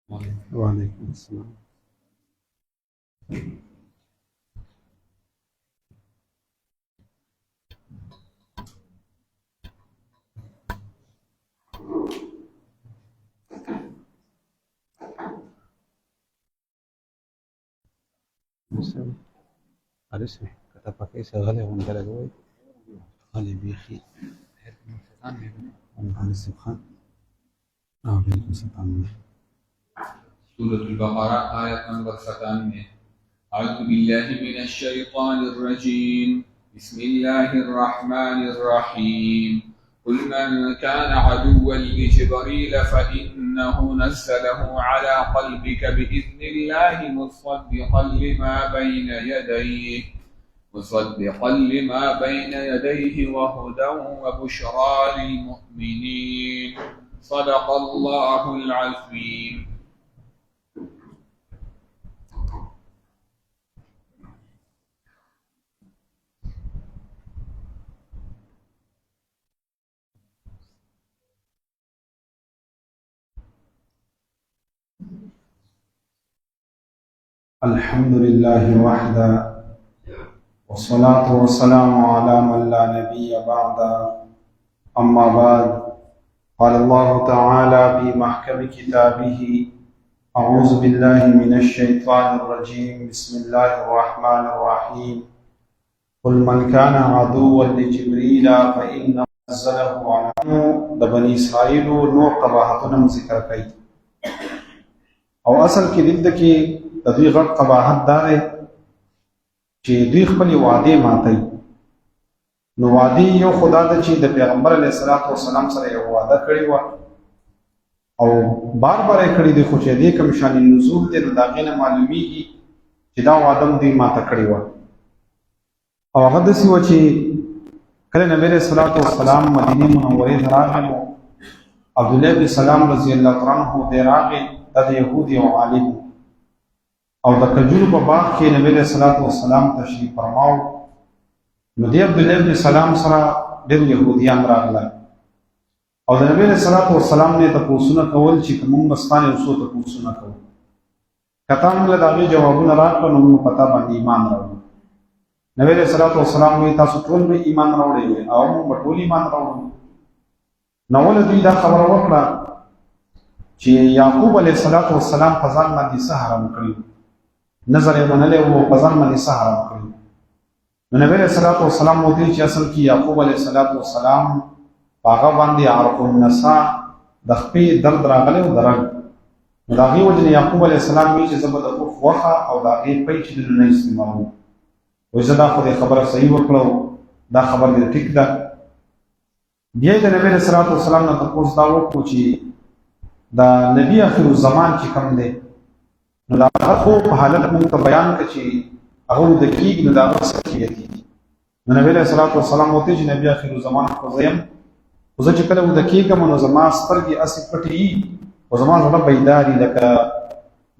وعلیکم السلام. عرسه کته پکې سره غونډه لګوي علي بيخي عرسه خان بالکل ستانه. سورة البقرة آية نمبر 97. أعوذ بالله من الشيطان الرجيم. بسم الله الرحمن الرحيم. قل من كان عدوا لجبريل فإنه نزله على قلبك بإذن الله مصدقا لما بين يديه وهدى وبشرى للمؤمنين. صدق الله العظيم. الحمد لله وحده والصلاة والسلام على من لا نبي بعد. أما بعد، قال الله تعالى في محكم كتابه: أعوذ بالله من الشيطان الرجيم. بسم الله الرحمن الرحيم. قل من كان عدوا لجبريل فإنه نزله على بني إسرائيل نور قباحتنا ذکر کړي او اصل کې دلته کې د دوی غټ قباحت دا دی چې دوی خپل وعده ماتي. نو وعده یو خدا د چې د پیغمبر علیه الصلاۃ والسلام سره یو وعده کړی و او بار بار یې کړی دی، خو چې دې کوم شان نزول دی نو دا غینه معلومیږي چې دا وعده دوی ماته کړی و. او هغه داسې و چې کله نبی علیه الصلاۃ والسلام مدینه منورې ته راغی، عبد الله بن سلام رضی الله عنه دی راغی، د يهودي او عالم او د کجورو په باغ کې نبی له صلوات و سلام تشریف فرماو. نو دی عبد الله بن سلام سره ډېر يهوديان راغله او د نبی له صلوات و سلام نه تاسو کول چې کوم مستانه اوسو تاسو نه کوو. کته موږ له دغه جوابونه راکړو نو موږ پتا باندې ایمان راوړو. نبی له صلوات و سلام وی تاسو ټول به ایمان راوړئ او موږ ټول ایمان راوړو. نو ول دوی دا خبره وکړه چې یعقوب علیه السلام په ځان باندې څه حرام کړی، نظر یې منلی و په ځان باندې څه حرام کړی. نو نبی علیه السلام وویل چې اصل کې یعقوب علیه السلام په هغه باندې عرق النساء د خپې درد راغلی او درد، نو د هغې وجې نه یعقوب علیه السلام وایي چې زه به د اوښ غوښه او د هغې پی چې د نه استعمالوم. وایي زه دا خو دې خبره صحیح وکړه، دا خبر دې ټیک ده. بیا یې د نبی علیه السلام نه تپوس دا وکړو چې دا نبی آخر الزمان چې کوم دی نو دا هغه خو په حالت موږ ته بیان کړه چې هغه د کېږي نو دا هغه څه کېږي. نو نبی علیه السلام وته چې نبی آخر الزمان خو زه یم، خو زه چې کله وده کېږم نو زما سترګې هسې پټې وي او زما زړه بیدار وي، لکه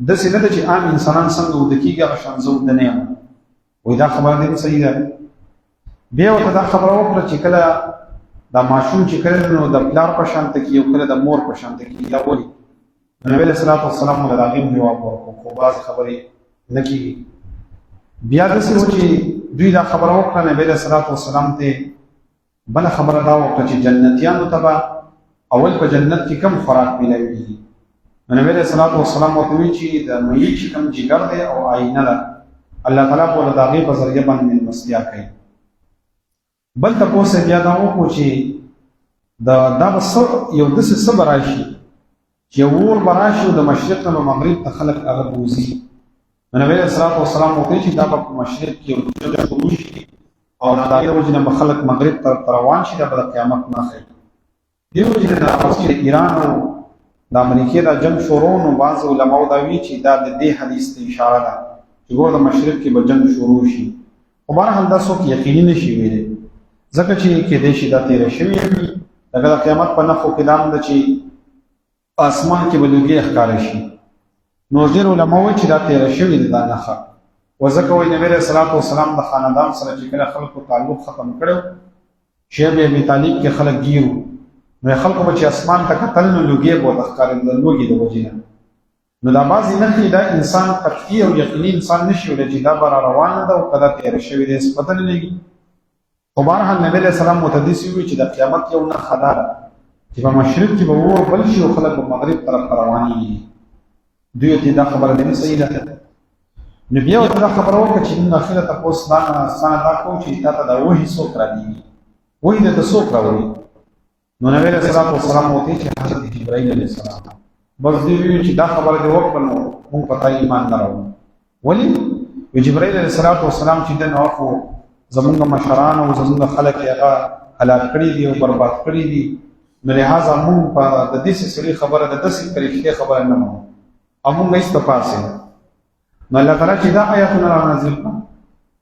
داسې نه ده چې عام انسانان څنګه وده کېږي هغه شان زه وده نه یم. وایي دا خبره دې صحیح ده. بیا ورته دا خبره وکړه چې کله دا ماشوم چې کله نو د پلار په شان ته کېږي او کله د مور په شان ته کېږي، دا ولې؟ نبی علیه السلام له هغې جواب ورکړو، خو بعضې خبرې نه کېږي. بیا داسې و چې دوی دا خبره وکړه، نبی علیه السلام ته بله خبره دا وکړه چې جنتیانو ته به اول په جنت کې کم خوراک میلاویږي. نو نبی علیه السلام ورته وایي چې د میت چې کوم جګر دی او آینه ده، الله تعالی به د هغې په ذریعه باندې مېلمستیا کوي. بل تپوس بیا دا وکړو چې دا به یو داسې څه به راشي چې اور به راشي او د مشرق نه به مغرب ته خلک هغه بوځي. نو نبی علیه السلام ورته چې دا به په مشرق کې یو جنګ شروع شي او د هغې وجې نه به خلک مغرب ته روان شي، دا به د قیامت نښه وي. دې وجې نه د ایران او د امریکې دا جنګ شروع نو بعض علماو دا وایي چې دا د دې حدیث ته اشاره ده چې ګوره د مشرق کې به جنګ شروع شي. خو بهرحال دا څوک یقیني نه شي ویلی، ځکه چې کېدای شي دا تېره شوې وي. لکه د قیامت په نښو کې دا هم ده چې اسمان کې به لوګي ښکاره شي. نو ډېر علما وایي چې دا تېره شوې ده دا نښه، و ځکه وایي نبي علیه السلام د خاندان سره چې کله خلکو تعلق ختم کړی، شیب ابي طالب کې خلک ګیر وو، نو خلکو به چې اسمان ته کتل نو لوګي به ورته ښکارېدل، لوږې د وجې نه. نو دا بعضې نښې دا انسان قطعي او یقیني انسان نشي ویلی چې دا به را روانه ده او که دا تېره شوې دی هېڅ پته نه لګي. خو بهرحال نبي علیه السلام ورته داسې ووایي چې د قیامت یو نښه دا ده چې په مشرق کې به اور بل شي او خلک به مغرب طرف ته روانېږي. دوی ورته دا خبره دی نه صحیح ده. نو بیا ورته دا خبره وکړه چې موږ اخره تپوس ستانه دا کوو چې تا ته دا وحي څوک رالېږي، وحي درته څوک راوړي؟ نو نبي علیه السلام ورته ویل چې حضرت جبرائیل علیه السلام. بس دوی ویل چې دا خبره دې وکړه نو موږ په تا ایمان نه راوړو. ولې؟ وی جبرائیل علیه السلام چې دنه خو زمونږ مشران او زمونږ خلک یې هغه هلاک کړي دي او برباد کړي دي، نو لهذا موږ په د دې سلسلې خبره د داسې فرښتې خبره نه منو او موږ هېڅ ته پاسې. نو الله تعالی چې دا آیاتونه را نازل کړه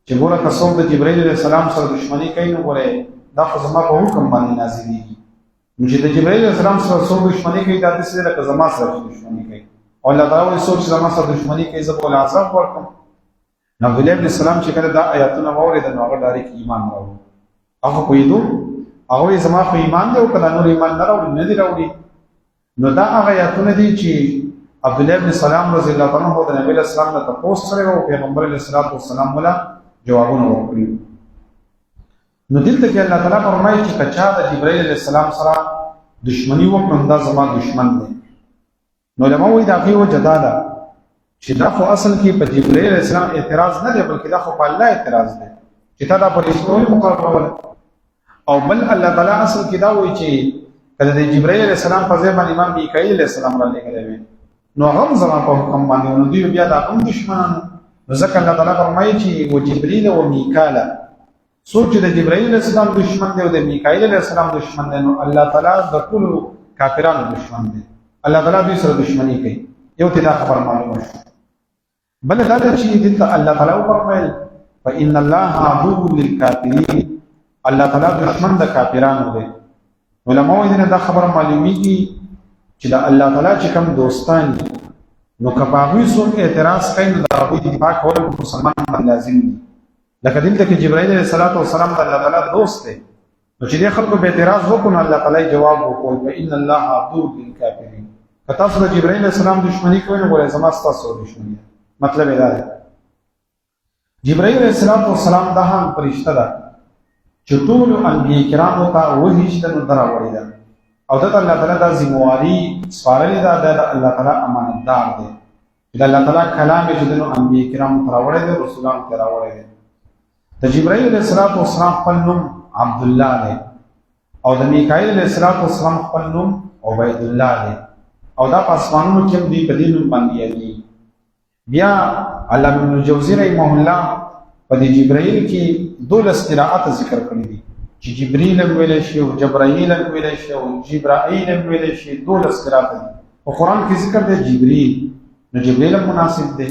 چې ګوره که څوک د جبرائیل علیه السلام سره دښمني کوي نو ګوره دا خو زما په حکم باندې نازلېږي. نو چې د جبرائیل علیه السلام سره څوک دښمني کوي دا داسې دی لکه زما سره چې دښمني کوي، او الله تعالی وایي څوک چې زما سره دښمني کوي زه به ورله عذاب ورکړم. نو عبدالله ابن السلام چې کله دا آیاتونه واورېدل نو هغه ډایرکټ ایمان راوړو. هغه پوهېدو، هغه وایي زما خو ایمان دی او که دا نور ایمان نه راوړي نه دي راوړي. نو دا هغه آیاتونه دي چې عبدالله ابن السلام رضی الله تعالی عنه د نبي علیه السلام نه تپوس کړی و او پیغمبر علیه السلام وله جوابونه ورکړي. نو دلته کې الله تعالی فرمایي چې که چا د جبرائیل علیه السلام سره دښمني وکړم دا زما دښمن دی. نو علما وایي د هغې وجه دا ده چې دا خو اصل کې په جبرائیل علیه السلام اعتراض نه دی بلکې دا خو په الله اعتراض دی چې تا دا فرښتو ولې مقرروله. او بل الله تعالی اصل کې دا وایي چې کله د جبرائیل علیه السلام په ځای باندې امام میکائیل علیه السلام را لېږلی وي نو هغه هم زما په حکم باندې نو دوی بیا دا هم دښمنان. نو ځکه الله تعالی فرمایي چې و جبریل و میکاله، څوک چې د جبرائیل علیه السلام دښمن دی او د میکائیل علیه السلام دښمن دی نو الله تعالی د ټولو کافرانو دښمن دی. الله تعالی دوی سره دښمني کوي. یو ته دا خبر معلومه شوه. بل دا ده چې دلته الله تعالی وفرمایل فإن الله عدو للکافرین، الله تعالی دښمن د کافرانو دی. علماء وایي دا خبر معلومیږي چې د الله تعالی چې کوم دوستان دي نو که په هغوی څوک اعتراض کوي نو د هغوی دفاع کول په مسلمان باندې لازم دي. لکه دلته کې جبرائیل علیه السلام د الله تعالی دوست دی نو چې دې خلکو به اعتراض وکړو نو الله تعالی جواب وکړي فإن الله عدو للکافرین. که تاسو د جبرائیل علیه السلام دښمني کوئ نو ګورئ زما ستاسو دښمني ده. مطلب یې دا دی جبرائیل علیه السلام دا هم فرشته ده چې ټولو انبیاء کرامو ته وحي شته نو ده راوړې ده او دته الله تعالی دا ذمواري سپارلې ده د الله تعالی امانتدار دی چې د الله تعالی کلام یې چې نو انبیاء کرامو ته راوړی دی رسولانو ته راوړی دی. د جبرائیل علیه السلام خپل نوم عبدالله دی او د میکائیل علیه السلام خپل نوم عبیدالله دی او دا په اسمانونو کې هم دوی په دې نوم باندې یادېږي. بیا علامه ابن الجوزي رحمه الله په دې جبرائیل کې 12 قراءات ذکر کړي دي چې جبرائیل هم ویلی شي او جبرائیل هم ویلی شي او جبرائیل هم ویلی شي. 12 قراءات دي په قرآن کې ذکر دی جبرائیل، نو جبرائیل هم مناسب دی.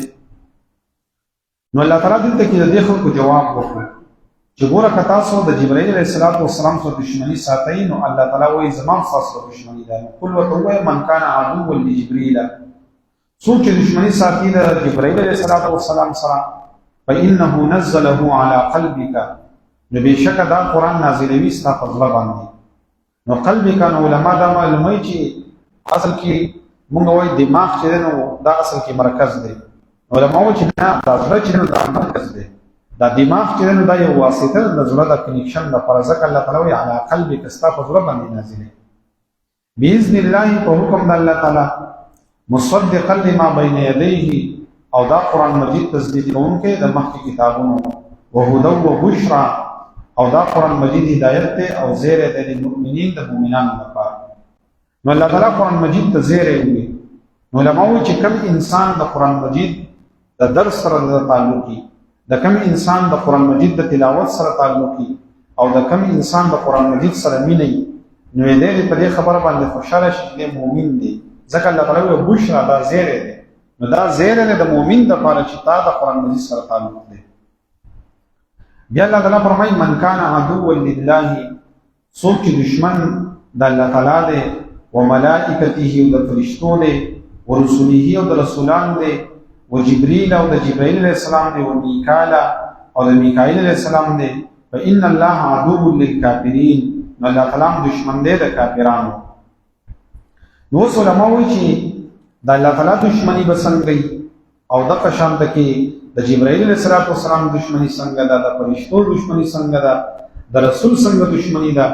نو الله تعالی دلته کې د دې خلکو جواب وکړو چې ګوره که تاسو د جبرائیل علیه السلام سره دښمني ساتئ نو الله تعالی وایي زما ستاسو دښمني ده. قل ورته ووایه من کان عدوا لجبرائیل، څوک چې دښمني ساتي د جبرائیل علیه السلام سره فإنه نزله على قلبك، نو بېشکه دا قرآن نازلوي ستا په زړه باندې. نو قلبک نو علما دا معلوموي چې اصل کې مونږ وایي دماغ چې دی نو دا اصل کې مرکز دی. علما وایي چې نه دا زړه چې دی نو دا مرکز دی، دا دماغ چې دی نو دا یو واسطه ده د زړه د کنیکشن لپاره. ځکه الله تعالی وایي علی قلبک ستا په زړه باندې نازلوي بإذن الله په حکم د الله تعالی مصدقا لما بین یدیه او دا قرآن مجید تصدیق کوونکی د مخکې کتابونو وهدی وبشرا او دا قرآن مجید هدایت دی او زیری دی للمؤمنین د مؤمنانو لپاره. نو الله تعالی قرآن مجید ته زیری وي. نو علما وایي چې کوم انسان د قرآن مجید د درس سره د تعلقي، د کوم انسان د قرآن مجید د تلاوت سره تعلقي او د کوم انسان د قرآن مجید سره مینه نو یې دی په دې خبره باندې خوشحاله شي چې مؤمن دی. ځکه الله تعالی وایي بشرا دا زیری دی. نو دا زیری دی د مؤمن دپاره چې تا د قرآن مجید سره تعلق دی. بیا الله تعالی فرمایي من کان عدوا لله، څوک چې دشمن د الله تعالی دی و ملائکته او د فرشتو دی و رسوله او د رسولانو دی و جبریل او د جبرائیل علیه السلام دی و میکال او د میکائیل علیه السلام دی فإن الله عدو للکافرین، نو الله تعالی دشمن دی د کافرانو. نو اوس علما وایي چې د الله تعالی دشمنی به څنګه او دغه شان ته کې د جبرائیل علیه السلام دشمنی څنګه ده، د فرشتو دشمنی څنګه ده، د رسول څنګه دشمنی ده.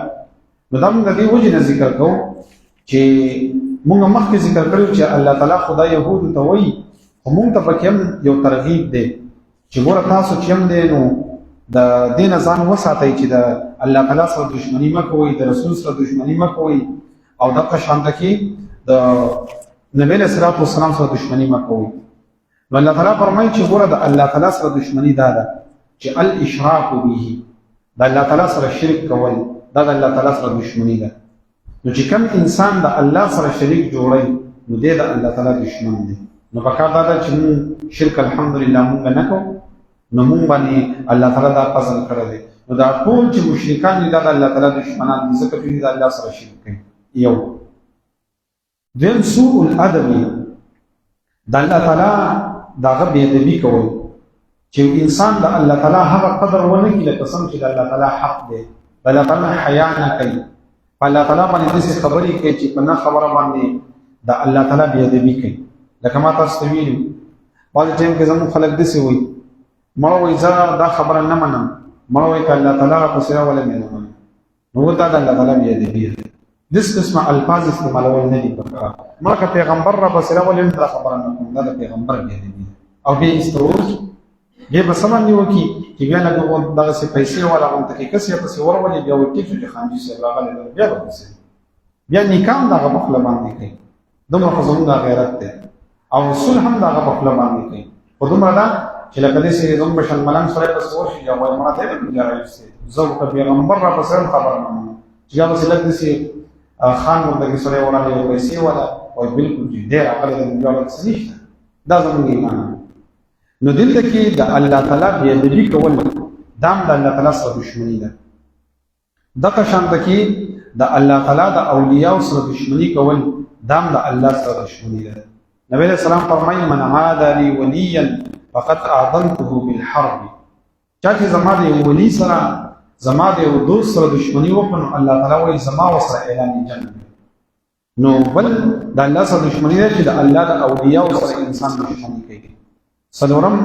نو دا موږ د دې وجې نه ذکر کوو چې موږ مخکې ذکر کړو چې الله تعالی خدای یهودو ته وایي، خو موږ ته پکې هم یو ترغیب دی چې ګوره تاسو چې هم دی نو د دې نه ځان وساتئ چې د الله تعالی سره دشمني مه کوئ، د رسول سره دشمني مه کوئ، او دغه شان ته کې د نبی علیه السلام سره دشمني مه کوئ. نو الله تعالی فرمایي چې ګوره د الله تعالی سره دشمني دا ده چې الاشراک به، د الله تعالی سره شرک کول دا د الله تعالی سره دشمني ده. نو چې کوم انسان د الله سره شریک جوړي نو دی د الله تعالی دشمن دی. نو پکار دا ده چې موږ شرک الحمدلله موږ نه کوو، نو موږ باندې الله تعالی دا فضل کړی دی. نو دا ټول چې مشرکان دي دا د الله تعالی دشمنان دي، ځکه دوی د الله سره شرک کوي. یو دویم سوء الادب، د الله تعالی د هغه بې ادبي کول، چې انسان د الله تعالی هغه قدر ونه کړي لکه څنګه چې د الله تعالی حق دی، د الله تعالی حیا نه کوي، په الله تعالی باندې داسې خبرې کوي چې په نه خبره باندې د الله تعالی بې ادبي کوي. لکه ما تاسو ته ویلي بعضې ټایم کې زموږ خلک داسې وایي مړه وایي زه دا خبره نه منم، مړه وایي که الله تعالی راپسې راولې مې نه منم، نو دا د الله تعالی بې ادبي ده. داسې قسمه الفاظ استعمالول نه دي پکار. مړه که پیغمبر راپسې راولې دا خبره نه کوم، دا د پیغمبر بې ادبي ده. او بیا استروج بیا به څه باندې وکړي چې بیا لکه دغسې پیسې والا غونته کې کس یې پسې ورولي، بیا وایي ټیک شو چې خانجي صاحب راغلی دی، بیا به پسې بیا نکاح هم د هغه په خوله باندې کوي. دومره خو زموږ غیرت دی. او صلح هم د هغه په خوله باندې کوي. خو دومره ده چې لکه داسې زموږ بشن ملنګ سړی پسې ورشي یا وایي مړه ته یې بیا راوستې زه که پیغمبر راپسې هم خبره نه منم، چې بیا پسې لږ داسې خان غونته کې سړی وراغلی او پیسې والا وایي بلکل چې دی راغلی دی بیا به څه نشته. دا زموږ ایمان. نو دلته کې د الله تعالی بې ادبي کول دا هم د الله تعالی سره دشمني ده. دغه شانته کې د الله تعالی د اولیاء سره دشمني کول دا هم د الله سره دشمني ده. نبی علیہ السلام فرمایي من عاد لي وليا فقد اعظمته بالحرب، چا چې زما د یو ولی سره زما د یو دوست سره دشمني وکړي نو الله تعالی وایي زما ورسره اعلان جنګ. نو بل د الله سره دشمني ده چې د الله د اولیاء سره انسان دشمني کوي. څلورم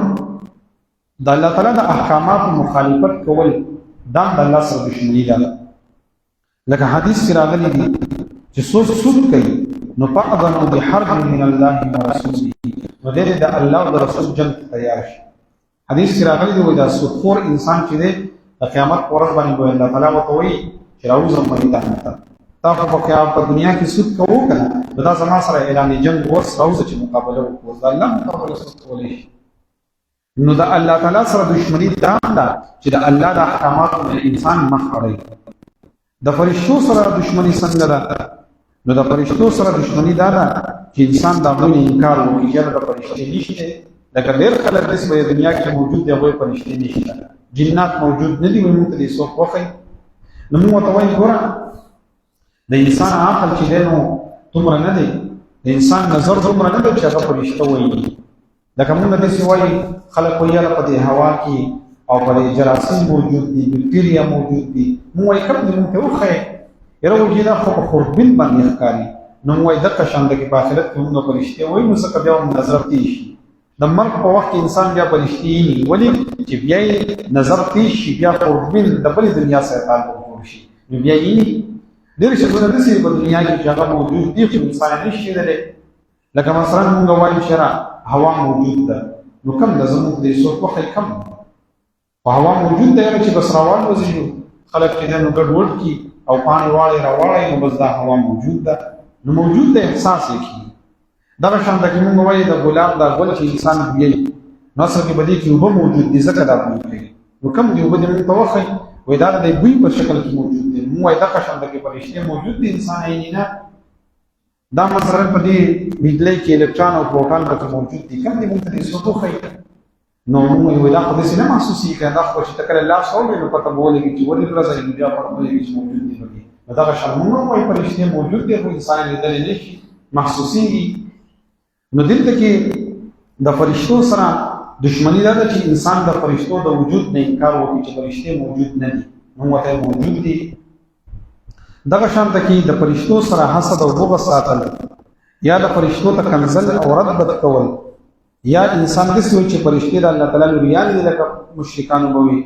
د الله تعالی د احکاماتو مخالفت کول دا د الله سره دشمني ده. لکه حدیث کې راغلی دی چې څوک سود کوي نو فأذنوا بحرب من الله ورسوله، نو دې د الله او د رسول جنګ تیار شي. حدیث کې راغلی دی دا سودخور انسان چې دی د قیامت پر ورځ باندې الله تعالی ورته وایي چې راوځم میدان ته، تا خو په دنیا کې سود کوو که نه، نو دا زما سره اعلان جنګ اوس راوځه چې مقابله وکړو، د الله مقابله سود کولی شي. نو د الله تعالی سره دشمنی دا ده چې د الله د احکاماتو نه انسان مخ اړوي. د فرشتو سره دشمنی څنګه ده؟ نو د فرشتو سره دشمنی دا ده چې انسان د هغوی انکار وکړي چې د فرشتې نشته. لکه ډېر خلک داسې په دنیا کې موجود دي هغوی فرشتې نشته، جنات موجود نه دي، موږ ته دې څوک وښایي. نو موږ ورته وایو ګوره د انسان عقل چې دی نو دومره نه دی، د انسان نظر دومره نه دی چې هغه فرشته وایي. لکه موږ داسې وایي خلک وایي یاره په دې هوا کې او په دې جراثیم موجود دي، بکتریا موجود دي، موږ وایي کوم دې موږ ته وښایي. یاره وایي دا خو په خوربین باندې ښکاري. نو موږ وایي دغه شان ده کې په آخرت کې موږ فرشتې وایي، نو ځکه بیا هم نظر تېز شي. د مرګ په وخت کې انسان بیا فرشتې ویني، ولې چې بیا یې نظر تېز شي، بیا خوربین د بلې دنیا سره تعلق جوړ شي، نو بیا یې ویني. ډېر شیونه داسې په دنیا کې چې هغه موجود دي خو انسان یې نشي لیدلی. لکه مثلا موږ وایو چې هوا موجود ده، نو کم ده زموږ دې څوک وښایي کم ده. خو هوا موجود ده یاره چې بس روان وځي خلک چې دی نو ګډوډ کړي او پاڼې واړې راواړی نو بس دا هوا موجود ده. نو موجود ده احساس یې کړي. دغه شان ده کې موږ وایو د ګلاب دا ګل چې انسان بویوي نو اصل کې به دې کې اوبه موجود دي ځکه دا بوی کوي. نو کم دي اوبه دې موږ ته وښایي وایي دا د بوی په شکل کې موجود دي. موږ وایي دغه شان ده کې فرشتې موجود دي، انسان یې نه. دا مثلا په دې بجلۍ کې الکترون او پروټون پکې موجود دي، کوم دې موږ ته دې څوک وښایي. نو موږ وایو دا خو داسې نه محسوسېږي، دا خو چې ته کله لاس راوړې نو پته به ولګي چې ولې ورځئ نو بیا پته ولګي چې موجود دي پکې. نو دغه شان موږ هم وایو فرشتې موجود دي خو انسان یې لیدلی نه شي، محسوسېږي. نو دلته کې د فرشتو سره دشمني دا ده چې انسان د فرشتو د وجود نه انکار وکړي چې فرشتې موجود نه دي، موږ ورته موجود دي. دغه شانته کې د فرشتو سره حسد او بغض ساتل یا د فرشتو ته کنزل او رد کول، یا انسان داسې وي چې فرشتې د الله تعالی لوریان دي لکه مشرکانو به وي،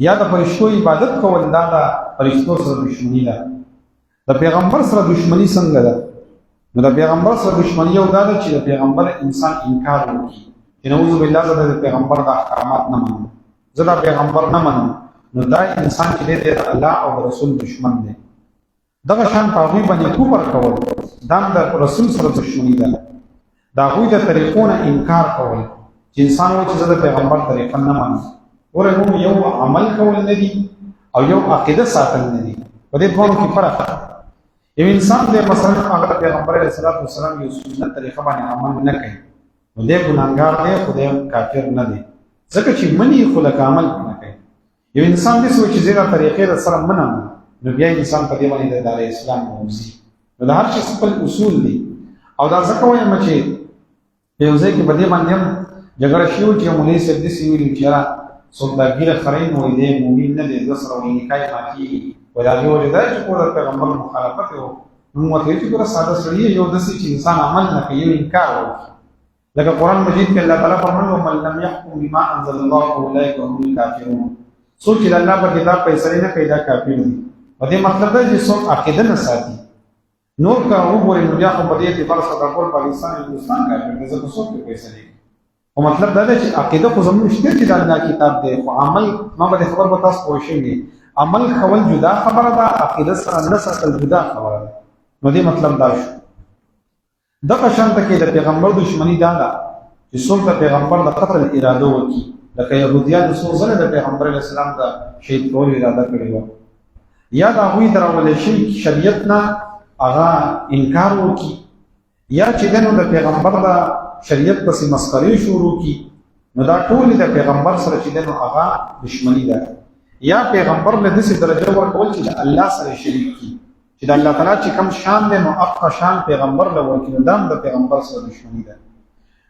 یا د فرشتو عبادت کول دا د فرشتو سره دشمني ده. د پیغمبر سره دشمني څنګه ده؟ نو د پیغمبر سره دشمني یو دا ده چې د پیغمبر انسان انکار وکړي چې نعوذ بالله زه د پیغمبر د احکامات نه منم، زه د پیغمبر نه منم، نو دا انسان چې دی د الله او د رسول دشمن دی. دغه شان په هغوی باندې کفر کول دا هم د رسول سره دشمني ده. د هغوی د طریقو نه انکار کول چې انسان وایي چې زه د پیغمبر طریقه نه منم. ګوره موږ یو عمل کول نه دي او یو عقیده ساتل نه دي، په دې دواړو کې فرق ده. یو انسان دی مثلا هغه پیغمبر علیه السلام یو سنت طریقه باندې عمل نه کوي، نو دی ګناهګار دی، خو دی کافر نه دی، ځکه چې مني خو لکه عمل نه کوي. یو انسان داسې وایي چې زه دا طریقې در سره منم، نو بیا انسان په دې باندې د دار اسلام نه وځي. نو د هر شي خپل اصول دي، او دا ځکه وایم چې یو ځای کې په دې باندې هم جګړه شوې وه چې یو مولوي صاحب داسې ویلي چې یاره څوک دا ګیره خرۍ نو وایي دی مؤمن نه دی، ده سره وایي نکاح یې ماتېږي. وایي د هغې وجه دا چې کور د پیغمبر مخالفت یې و. موږ ورته وایو چې ګوره ساده سړي یو داسې چې انسان عمل نه کوي، یو انکار وکړي. لکه قرآن مجید کې الله تعالی فرمایي ومن لم يحكم بما انزل الله فاولئک هم الکافرون. څوک چې د الله په کتاب فیصلې نه کوي دا کافر دي. په دې مطلب دی چې څوک عقیده نه ساتي. نور که وګورئ نو بیا خو په دې اعتبار سره ټول پاکستان هندوستان کافر دی، ځکه څوک پرې فیصلې کوي. خو مطلب دا دی چې عقیده خو زموږ شته چې دا الله کتاب دی، خو عمل ما به خبر به تاسو پوه شئ. عمل کول جدا خبره ده، عقیده سره نه ساتل جدا خبره ده. نو دې مطلب دا شو. دغه شانته کې د پیغمبر دشمني دا ده چې څوک د پیغمبر د قتل اراده وکړي، لکه یهودیانو څو ځله د پیغمبر علیه السلام د شهید کولو اراده کړې وه، یا د هغوی د راوړل شوي شریعت نه هغه انکار وکړي، یا چې دی نو د پیغمبر د شریعت پسې مسخرې شروع کړي، نو دا ټولې د پیغمبر سره چې دی نو هغه دشمني ده. یا پیغمبر له داسې درجه ورکول چې د الله سره شریک کړي، چې د الله تعالی چې کوم شان دی نو هغه شان پیغمبر له ورکړي، نو دا هم د پیغمبر سره دشمني ده.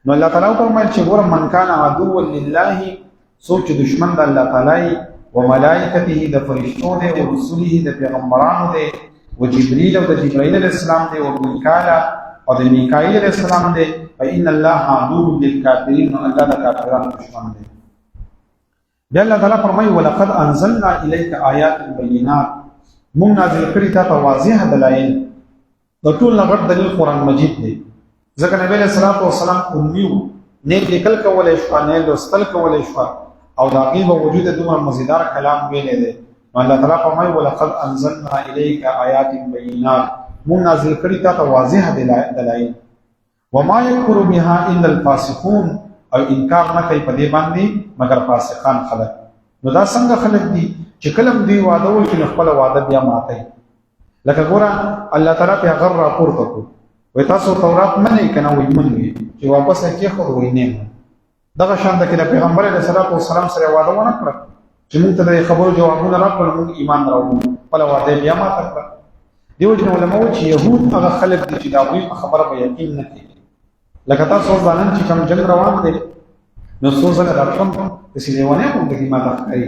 نو الله تعالی فرمایي چې ګوره من کان عدوا لله، څوک چې دشمن د الله تعالی و ملائکته د فرشتو دی، و رسوله د پیغمبرانو دی، و جبریل او د جبرائیل علیه السلام دی، و میکائیل او د میکائیل علیه السلام دی، فإن الله عدو للکافرین، نو الله د کافرانو دشمن دی. بیا الله تعالی فرمایي ولقد انزلنا الیک آیات بینات، موږ نازل کړي تا ته واضح دلایل. د ټول نه غټ دلیل قرآن مجید دی، ځکه نبی علیه الصلاة والسلام امي و، نه لیکل کولی شوه نه لوستل کولی شوه، او د هغې به وجود دومره مزیدار کلام ویلی دی. نو الله تعالی فرمایي ولقد انزلنا الیک آیات بینات، موږ نازل کړي تا ته واضح دلایل. وما یکفر بها الا الفاسقون، او انکار نه کوي په دې باندې مگر فاسقان خلک. نو دا څنګه خلک دي چې کله هم دوی واده وکړي نو خپله واده بیا ماتوي. لکه ګوره الله تعالی په هغه راپورته کړو، وایي تاسو تورات منئ که نه؟ وایي منئ. چې واپس یې کېښود وایي نه. دغه شان ده کې د پیغمبر علیه السلام سره واده ونه کړه چې موږ ته د خبرو جوابونه راکړل، موږ ایمان راوړو، خپله واده بیا ماته کړه. دې وجې نه علما وایي چې یهود هغه خلک دي چې د هغوی په خبره به یقین نه کوي. لکه تاسو اوس نن چې کوم جنګ روان دی نو څو ځله دا ټرمپ داسې لیونی غوندې ماته ښکاري،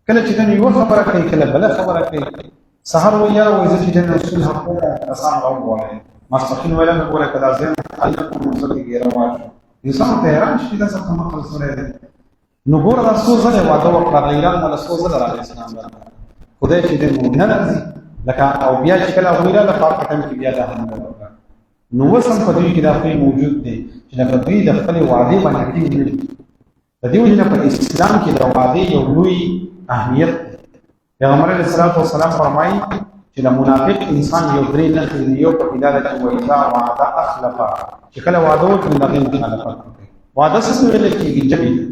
کله چې دی یوه خبره کوي کله بله خبره کوي. سهار وایي یاره وایي زه چې دی رسول حقوم کسان راوغواړئ، ماسپښین ویله مې ګوره که دا ذهن حل نه کړو نو زه پکې روان شم. انسان ته حیران شي دا څه کوم عقل سړی دی. نو ګوره دا څو ځله واده وکړه، د ایران والا څو ځله راغلی اسلام راغلی، خدای چې دی مو نه راځي لکه، او بیا چې کله هغوی راغله په هغه ټایم کې بیا دا حمله وکړه. نو اوس هم په دوی کې دا خوی موجود دی چې لکه دوی د خپلې وعدې باندې ټینګ نه دي. د دې وجې نه په اسلام کې د وعدې یو لوی اهمیت دی. پیغمبر علیه الصلاة والسلام فرمایي چې د منافق انسان یو درې نښې دي، یو پکې دا ده چې وإذا وعده أخلفه، چې کله واده وکړي د هغې مخالفت وکړي. واده څه ویلی کېږي؟ ژبې ته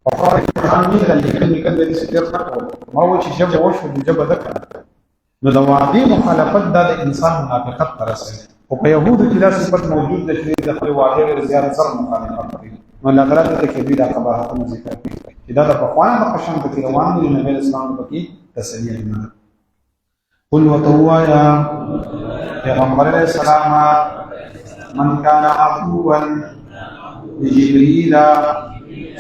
پخوا امتحان ویله لیکل به داسې ډېر نه کول، ما وایي چې ژبه وشو نو ژبه ده که نه. نو د وعدې مخالفت دا د انسان منافقت ته رسوي. خو په یهودو کې دا صفت موجود ده چې د خپلې وعدې ډېر زیات زر مخالفت کوي. نو الله تعالی دلته کې دوی دا قباحتونه ذکر کوي چې دا د پخوا نه په شان پکې روان دي. نبي اسلام پکې تسلي نه. قل ورته ووایه پیغمبر علیه السلام من کان عدوا لجبریل،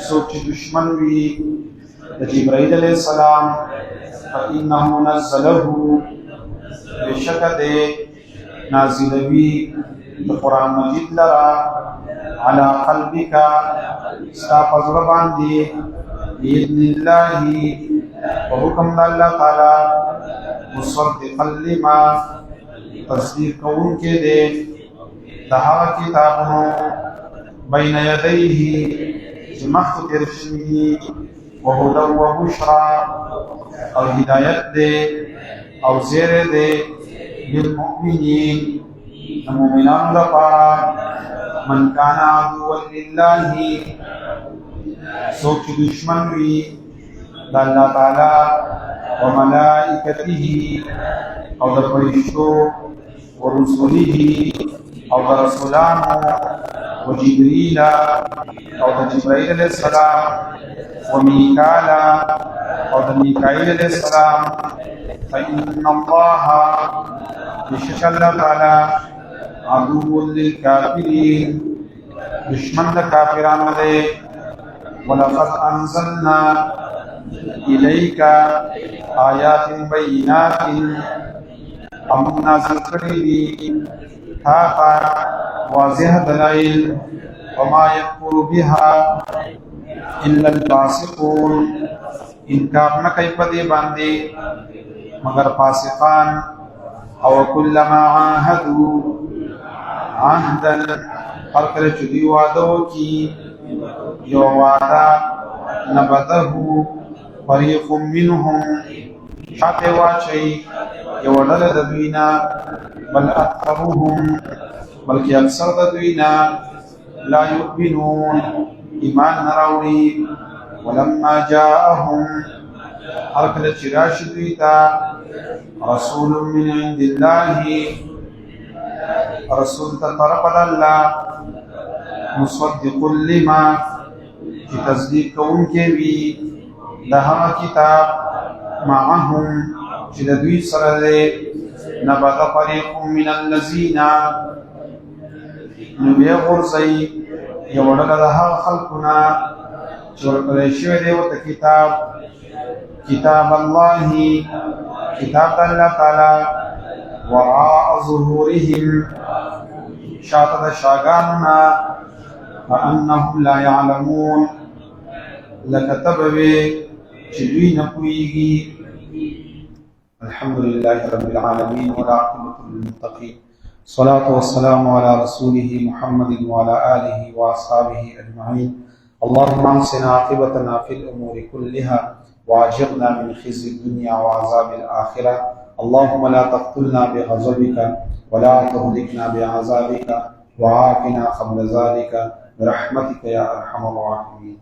څوک چې دشمن وي د جبرائیل علیه السلام، فإنه نزله، بېشکه دی نازلوي قرآن مجید لرا على قلبك استافظ باندي بإذن الله وحكم الله تعالى مصدقا لما تصديق كون کے دے دہا کتابوں بین یدیه جمخت ترشنه وهدى وبشرى او هدايت دے او زیر دے للمؤمنين المؤمنان لپارا من كان عدوا لله سوچ دشمن وی اللہ تعالی وملائکته او د فرشتو ورسوله او د رسولانو وجبريل او د جبرائيل عليه السلام وميكال او د ميكائيل عليه السلام فإن الله بشك الله تعالى عدو للكافرين دشمن د کافرانو دے ولقد أنزلنا إليك آيات بينات أم نازل کړي تاتا واضح دلائل وما يكفر بها إلا الفاسقون انکار نه کوي په دې باندې مگر فاسقان او كلما عاهدوا عهدا هر کله چې دی وعده وکړي یو وعده نبذه فريق منهم شاته واچي یو ډله د دوینا بل اکثرهم بلکې اکثر د دوینا لا يؤمنون ایمان نراوړي ولما جاءهم هر کله چې راشي دوی ته رسول من عند الله رسول ته طرف الله مصدق لما چې تصدیق کوونکی وي د هغه کتاب معهم چې د دوی سره دی نبذ فريق من الذين نو بیا غورځي یو ډله د هغه خلکونه چې ورکړی شوی دی ورته کتاب الله کتاب د الله تعالی وراء ظهورهم شاته د شاګانو نه فأنهم لا يعلمون لكتب به چې دوی نه پوهیږي. الحمد لله رب العالمين والعاقبة للمتقين الصلاة والسلام على رسوله محمد وعلى آله وأصحابه أجمعين. اللهم أحسن عاقبتنا في الأمور كلها وأجرنا من خزي الدنيا وعذاب الآخرة. اللهم لا تقتلنا بغضبك ولا تهلكنا بعذابك وعافنا قبل ذلك برحمتك يا أرحم الراحمين.